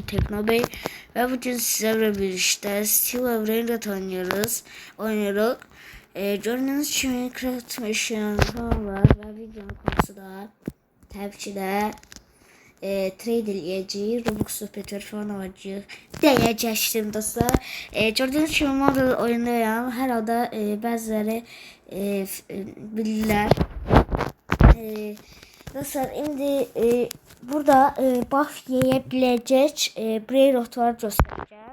Teknobey ve bugün sizlerle birlikte Steel Brainrot oynuyoruz. Gördüğünüz gibi Minecraft Machine falan var ve videonun konusu da tabii ki de trade edeceğiz, Robux Peter falan alacağız diyeceğim dostlar. Gördüğünüz gibi model oynayan herhalde bazıları bilirler. Dostlar şimdi burada buff yiyebilecek Brainrot var göstereceğim.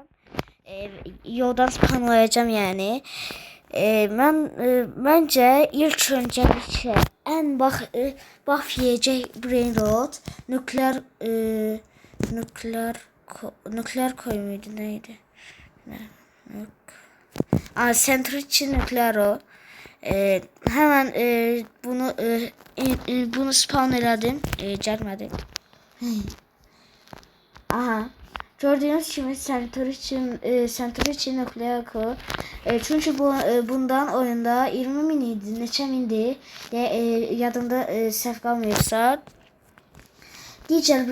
Yoldan spamlayacağım yani. Bence ilk önce bir şey en buff yiyecek Brainrot nükleer koy muydu neydi? Centric nükleer o. Hemen bunu spawn elədim. Gəlmədi. Aha. Gördüğünüz gibi Centric nükleer koy. Çünkü bundan oyunda 20 miniydi, neçə mindi yadımda səhv qalmayırsa. Digər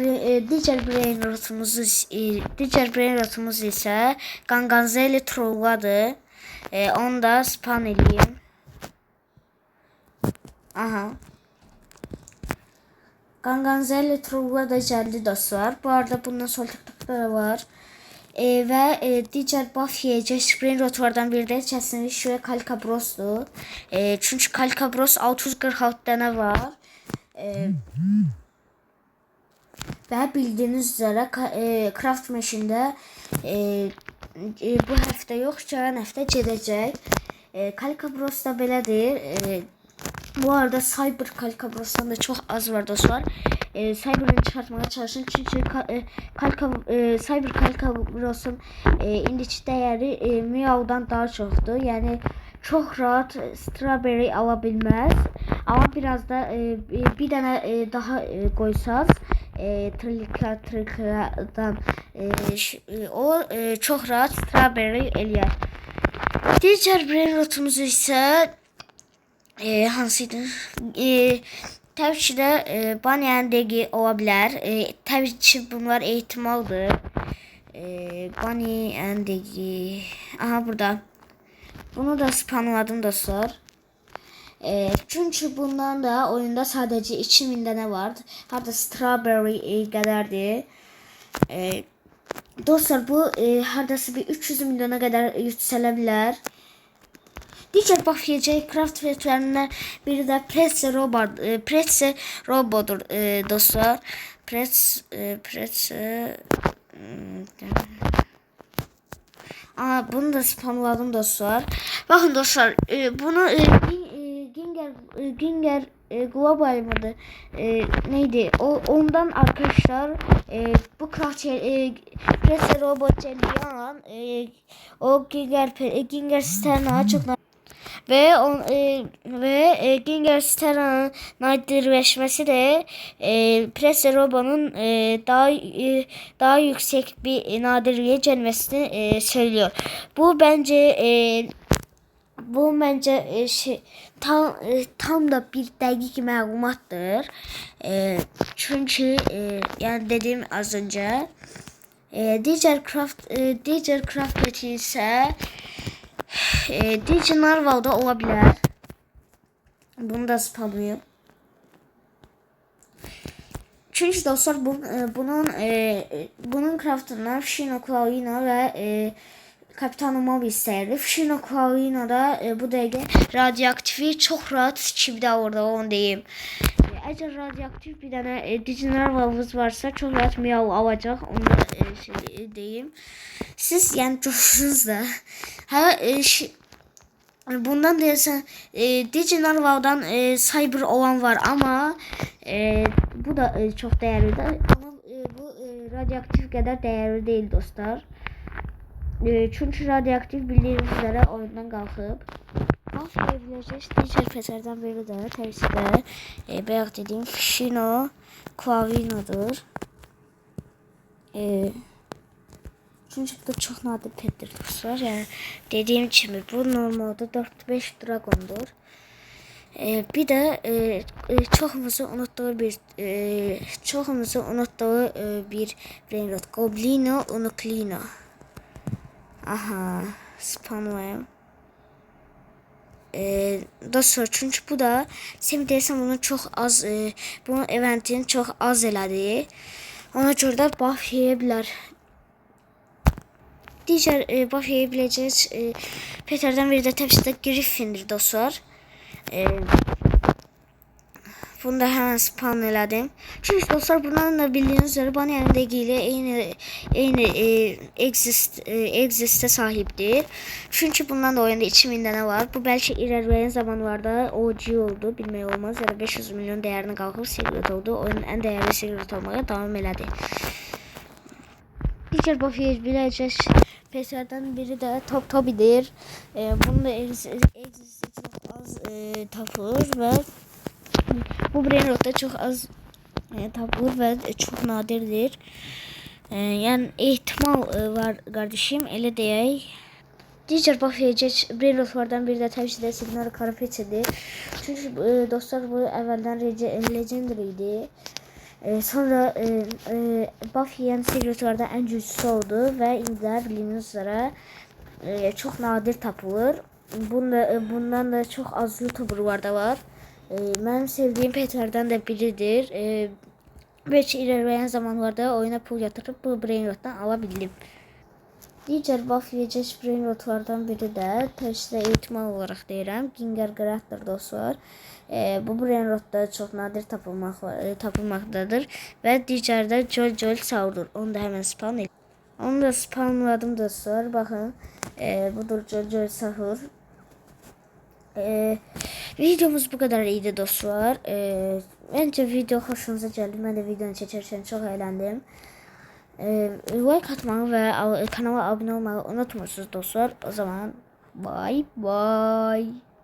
brainrotumuz isə Ganganzeli trolladı. Onu da spawn edeyim. Aha. Ganganzeli trolla da geldi dostlar. Bu arada bundan sol tıklıkları var. Ve diğer buff yiyecek Brainrotlardan biri de kesinlikle şu Kalkabros'tu. Çünkü Kalkabros 646 tane var. Ve bildiğiniz üzere Craft Machine'de bu hafta yok, gələn hafta gedəcək. Kalkabros da belədir. Bu arada Cyber Kalkabros'tan da çok az var dostlar. Cyber'ını çıkartmaya çalışın çünkü Cyber Kalkabros'un indiki değeri Meow'dan daha çoktu. Yani çok rahat Strawberry alabilmez. Ama biraz da bir tane daha koysaz Trikadan o çok rahat Strawberry eləyər. Diğer Brainrot'umuz ise hansıydı? Tabii ki de Bunny and Degi olabilir. Tabii ki bunlar ihtimaldir. Bunny and Degi. Aha burada. Bunu da spamladım dostlar. Çünkü bundan da oyunda sadece 2000 tane vardı. Hatta Strawberry kadardı. Dostlar bu hardası bir 300 milyona kadar yükselebilir. Diğer buff yiyecek craft veteranlar biri de Pretse Robot'dur dostlar. Bunu da spamladım dostlar. Bakın dostlar bunu Ginger Global mıydı? Neydi? Ondan arkadaşlar bu Pretse Robot geliyor alan o Ginger Stern'a çok ve Ginger Stera'nın nadirleşmesi de Presse Robot'un daha yüksek bir nadirliğe gelmesini söylüyor. Bu bence tam da bir dəqiq məlumatdır. Çünkü yani dediğim az önce Diğer craft ise DJ Narwhal'da olabilir. Bunu da spamlayayım. Çünkü dostlar bunun craftından Fishino Clawino ve Kapitan Mob isterdi. Fishino Clawino da bu dəqiqə radioaktifi çok rahat skipdə orada onu deyim. Eğer radyoaktif bir tane Digital varsa çok rahat Meow alacak. Onu da diyeyim. Siz yani coşsunuz da. Bundan değilse Digital Cyber olan var ama bu da çok değerli de ama bu radyoaktif kadar değerli değil dostlar. Çünkü radyoaktif bildiğiniz üzere oyundan kalkıp Afiyet diğer peserden biri de tabii ki de bayaq dediğim Fishino Clawino'dur. Çünkü bu da çok nadir pettir dostlar. Yani dediğim gibi bu normalde 4-5 dragondur. Bir de çoxumuzun unuttuğu bir brain rot. Goblino Unuclino. Aha, spamlayım. Dostlar, çünkü bu da sən deyirsən bunu çox az bunun eventini çox az elədi. Ona görə də buff yeyə bilər. Digər buff yeyə biləcəyiz Peter'dən biri də təbii ki Griffin'dir dostlar. Bunu da hemen spawn elədim. Çünkü dostlar bundan da bildiğiniz üzere bana yanında ile eyni exist'e sahiptir. Çünkü bundan da oyunda 2000 tane var. Bu belki ilerleyen zamanlarda OG oldu. Bilmək olmaz. Ya da 500 milyon değerini kalkıp secret oldu. Oyunun en değerli secret olmaya devam elədi. Diğer buff biləcək PC'den biri de Tobi'dir. Bunun da exist'i çok az tapılır ve bu brain rot'ta çok az tapılır ve çok nadirdir. Yani ihtimal var kardeşim, elə deyək. Digər buff yiyəcək brain rotlardan biri də təbii ki də Signal Carpet'dir. Çünki dostlar bu əvvəldən legendary idi. Sonra buff yiyən secretlarda ən güclüsü oldu və indi də bildiyiniz üzrə çox nadir tapılır. Bundan da çox az youtuberlar da var. Benim sevdiğim petlerden de biridir. Belki ilerleyen zamanlarda oyuna pul yatırıp bu brain rot'tan alabildim. Diğer buff yiyecek brain rotlardan biri de teşhide ihtimal olarak deyirəm Ginger Grat'dır dostlar. Bu brain rot'da çok nadir tapılmaktadır ve diğer de Joel Saur'dur. Onu da hemen spawn edeyim. Onu da spawnladım dostlar. Bakın budur Joel Saur. Videomuz bu kadar iyiydi dostlar. Bence video hoşunuza geldi. Ben de videonu çekerken çok eğlendim. Like atmayı ve kanala abone olmayı unutmuyorsunuz dostlar. O zaman bye bye.